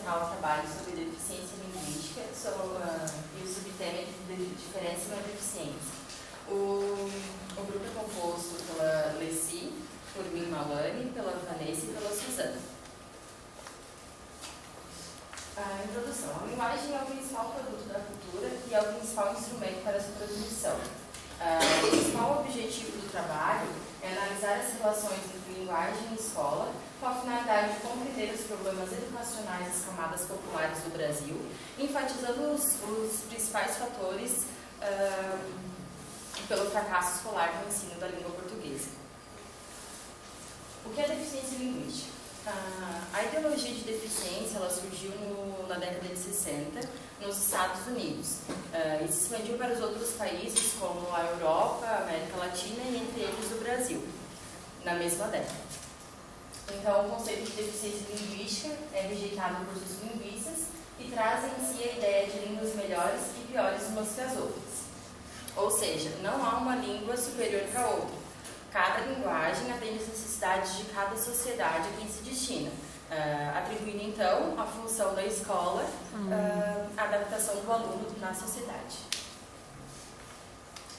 Central trabalha sobre deficiência linguística e o subtema de diferença na deficiência. O grupo é composto pela Leci, por mim, Malane, pela Vanessa e pela Suzana. A introdução. A linguagem é o principal produto da cultura e é o principal instrumento para a sua transmissão. O principal objetivo do trabalho é analisar as relações entre linguagem e escola, com a finalidade de compreender os problemas educacionais das camadas populares do Brasil, enfatizando os principais fatores pelo fracasso escolar no ensino da língua portuguesa. O que é deficiência linguística? A ideologia de deficiência ela surgiu na década de 60 nos Estados Unidos e se expandiu para os outros países como a Europa, a América Latina e entre eles o Brasil, na mesma década. Então, o conceito de deficiência linguística é rejeitado por os linguistas e traz em si a ideia de línguas melhores e piores umas que as outras. Ou seja, não há uma língua superior que a outra. Cada linguagem atende às necessidades de cada sociedade a quem se destina, atribuindo então a função da escola à adaptação do aluno na sociedade.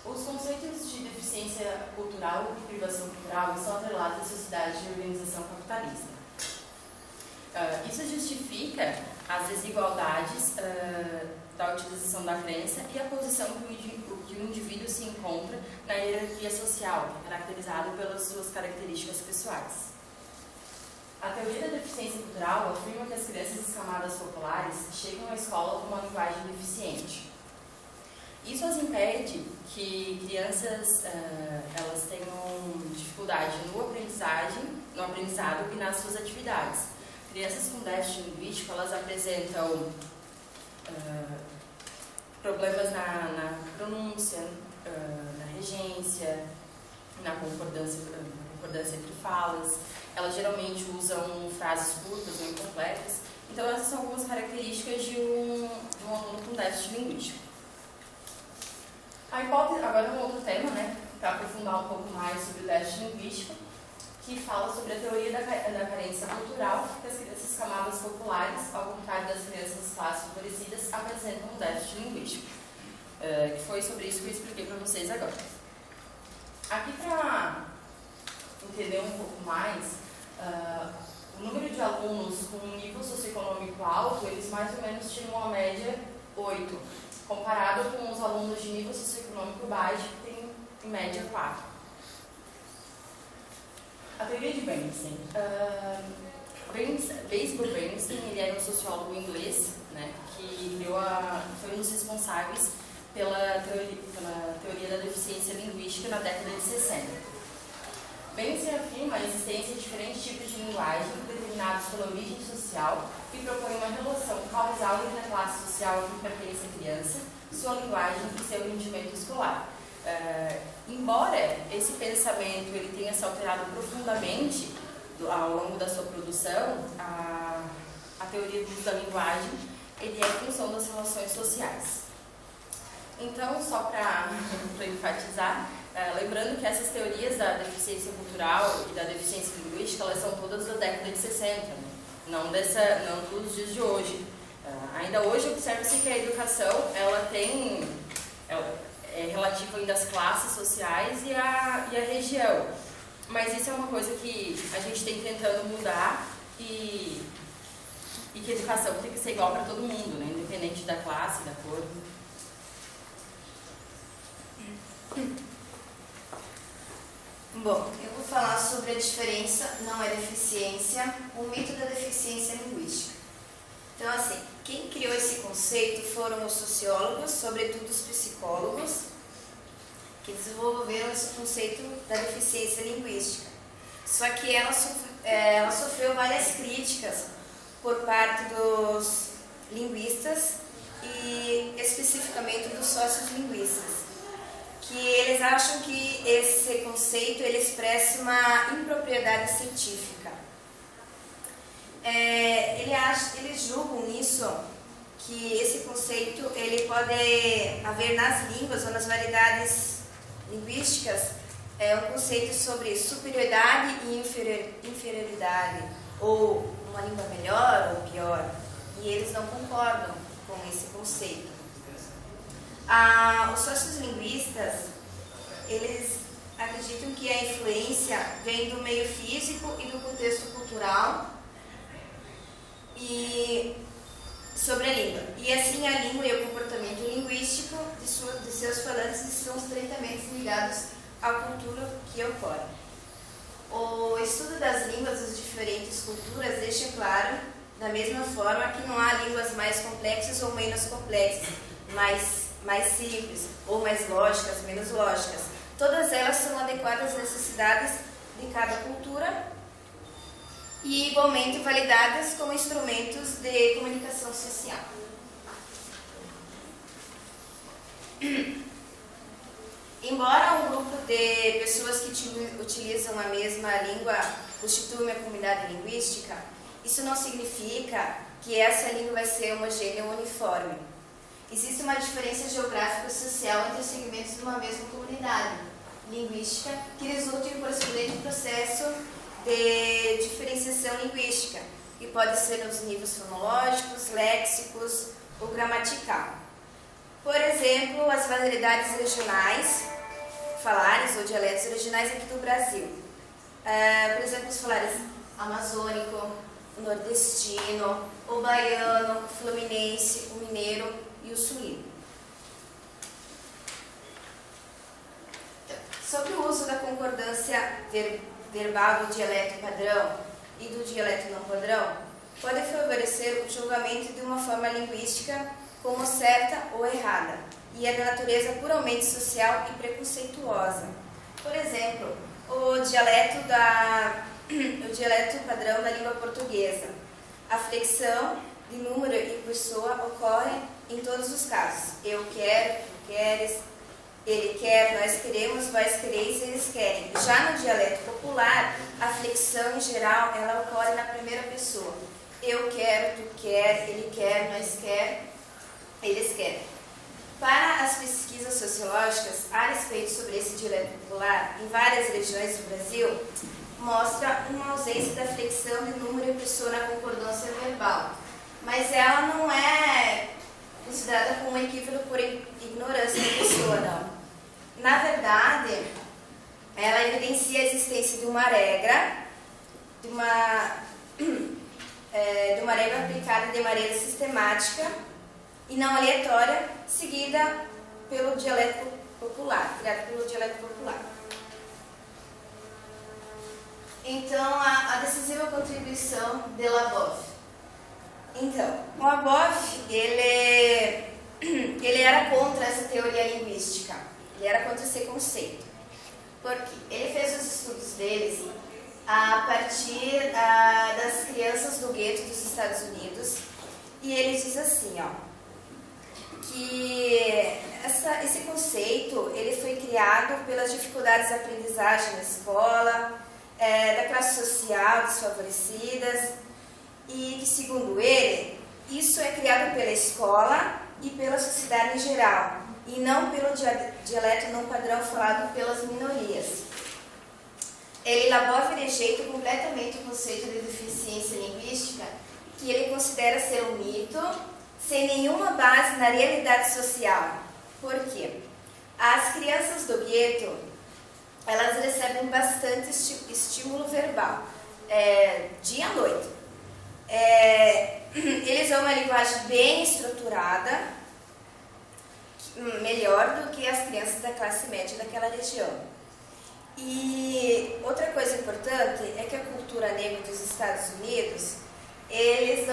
Os conceitos de deficiência cultural e privação cultural são atrelados à sociedade de organização capitalista. Isso justifica as desigualdades da utilização da crença e a posição que o indivíduo se encontra na hierarquia social, que é caracterizado pelas suas características pessoais. A teoria da deficiência cultural afirma que as crianças das camadas populares chegam à escola com uma linguagem deficiente. Isso as impede que crianças elas tenham dificuldade no aprendizado e nas suas atividades. Crianças com déficit linguístico elas apresentam problemas na pronúncia, na regência, na concordância entre falas. Elas geralmente usam frases curtas ou incompletas. Então, essas são algumas características de um aluno com déficit linguístico. A hipótese, agora um outro tema, né, para aprofundar um pouco mais sobre o déficit linguístico, que fala sobre a teoria da carência cultural, que as crianças camadas populares, ao contrário das crianças das classes favorecidas, apresentam um déficit linguístico. Que foi sobre isso que eu expliquei para vocês agora. Aqui, para entender um pouco mais, o número de alunos com um nível socioeconômico alto, eles mais ou menos tinham uma média 8, comparado com os alunos de nível socioeconômico baixo, que tem em média 4. A teoria de Bernstein. Basil Bernstein, ele era um sociólogo inglês, né, que foi um dos responsáveis pela teoria da deficiência linguística na década de 60. Bernstein afirma a existência de diferentes tipos de linguagem determinados pela origem social e propõe uma relação causal entre a classe social a que pertence a criança, sua linguagem e seu rendimento escolar. Embora esse pensamento ele tenha se alterado profundamente ao longo da sua produção, a teoria do uso da linguagem ele é função das relações sociais. Então, só para enfatizar, lembrando que essas teorias da deficiência cultural e da deficiência linguística, elas são todas da década de 60, né? não dos dias de hoje. Ainda hoje observa-se que a educação ela é relativa ainda às classes sociais e à região. Mas isso é uma coisa que a gente tem tentando mudar e que a educação tem que ser igual para todo mundo, né? Independente da classe, da cor. Bom, eu vou falar sobre a diferença, não é deficiência, o mito da deficiência linguística. Então, assim, quem criou esse conceito foram os sociólogos, sobretudo os psicólogos, que desenvolveram esse conceito da deficiência linguística. Só que ela sofreu várias críticas por parte dos linguistas e especificamente dos sociolinguistas, que eles acham que esse conceito ele expressa uma impropriedade científica. Eles julgam nisso que esse conceito ele pode haver nas línguas ou nas variedades linguísticas um conceito sobre superioridade e inferioridade, ou uma língua melhor ou pior. e eles não concordam com esse conceito. Os sociolinguistas, eles acreditam que a influência vem do meio físico e do contexto cultural e sobre a língua. E assim a língua e o comportamento linguístico de seus falantes estão estreitamente ligados à cultura que ocorre. O estudo das línguas das diferentes culturas deixa claro, da mesma forma, que não há línguas mais complexas ou menos complexas, mais simples ou mais lógicas, menos lógicas. Todas elas são adequadas às necessidades de cada cultura e igualmente validadas como instrumentos de comunicação social. Embora um grupo de pessoas que utilizam a mesma língua constitua uma comunidade linguística, isso não significa que essa língua vai ser homogênea ou uniforme. Existe uma diferença geográfica e social entre os segmentos de uma mesma comunidade linguística que resulta em um correspondente processo de diferenciação linguística, que pode ser nos níveis fonológicos, léxicos ou gramatical. Por exemplo, as variedades regionais, falares ou dialetos regionais aqui do Brasil. Por exemplo, os falares amazônico, o nordestino, o baiano, o fluminense, o mineiro e o sulino. Sobre o uso da concordância verbal do dialeto padrão e do dialeto não padrão, pode favorecer o julgamento de uma forma linguística como certa ou errada, e é de natureza puramente social e preconceituosa. Por exemplo, o dialeto padrão da língua portuguesa. A flexão de número e pessoa ocorre em todos os casos. Eu quero, tu queres, ele quer, nós queremos, vós quereis, eles querem. Já no dialeto popular, a flexão em geral ela ocorre na primeira pessoa. Eu quero, tu quer, ele quer, nós quer, eles querem. Para as pesquisas sociológicas a respeito sobre esse dialeto popular, em várias regiões do Brasil, mostra uma ausência da flexão de número e pessoa na concordância verbal. Mas ela não é considerada como um equívoco por ignorância da pessoa, não. Na verdade, ela evidencia a existência de uma regra, de uma regra aplicada de maneira sistemática e não aleatória, seguida pelo dialeto popular, criado pelo dialeto popular. Então, a decisiva contribuição de Labov. Então, o Labov, ele era contra essa teoria linguística, ele era contra esse conceito, porque ele fez os estudos deles a partir das crianças do gueto dos Estados Unidos, e ele diz assim, que esse conceito ele foi criado pelas dificuldades de aprendizagem na escola, da classe social desfavorecidas, e que, segundo ele, isso é criado pela escola e pela sociedade em geral, e não pelo dialeto não padrão falado pelas minorias. Labov rejeita completamente o conceito de deficiência linguística, que ele considera ser um mito, sem nenhuma base na realidade social. Por quê? As crianças do gueto, elas recebem bastante estímulo verbal, dia e noite. Eles usam uma linguagem bem estruturada, melhor do que as crianças da classe média daquela região. E outra coisa importante é que a cultura negra dos Estados Unidos, eles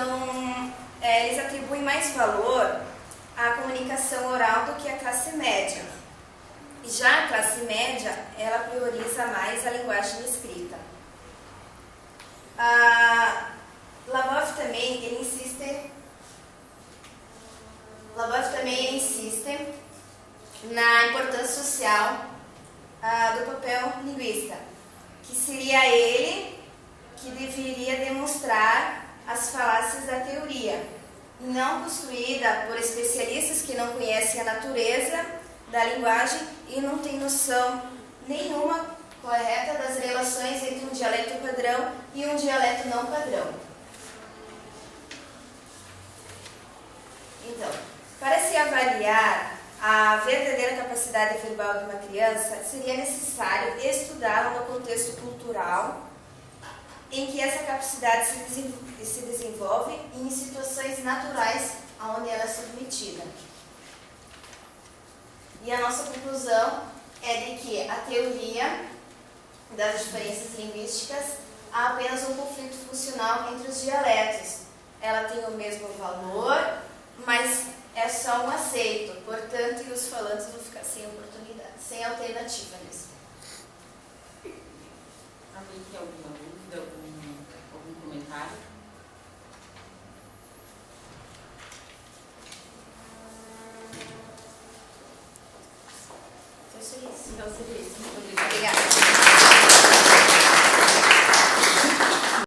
atribuem mais valor à comunicação oral do que à classe média. E já a classe média, ela prioriza mais a linguagem escrita. Labov também insiste na importância social do papel linguista, que seria ele que deveria demonstrar as falácias da teoria, não construída por especialistas que não conhecem a natureza da linguagem e não têm noção nenhuma correta das relações entre um dialeto padrão e um dialeto não padrão. Então, para se avaliar a verdadeira capacidade verbal de uma criança, seria necessário estudá-la no contexto cultural em que essa capacidade se desenvolve e em situações naturais onde ela é submetida. E a nossa conclusão é de que a teoria das diferenças linguísticas há apenas um conflito funcional entre os dialetos. Ela tem o mesmo valor, mas é só um aceito, portanto, os falantes vão ficar sem oportunidade, sem alternativa mesmo. Alguém tem alguma dúvida, algum comentário? Então seria isso. Então seria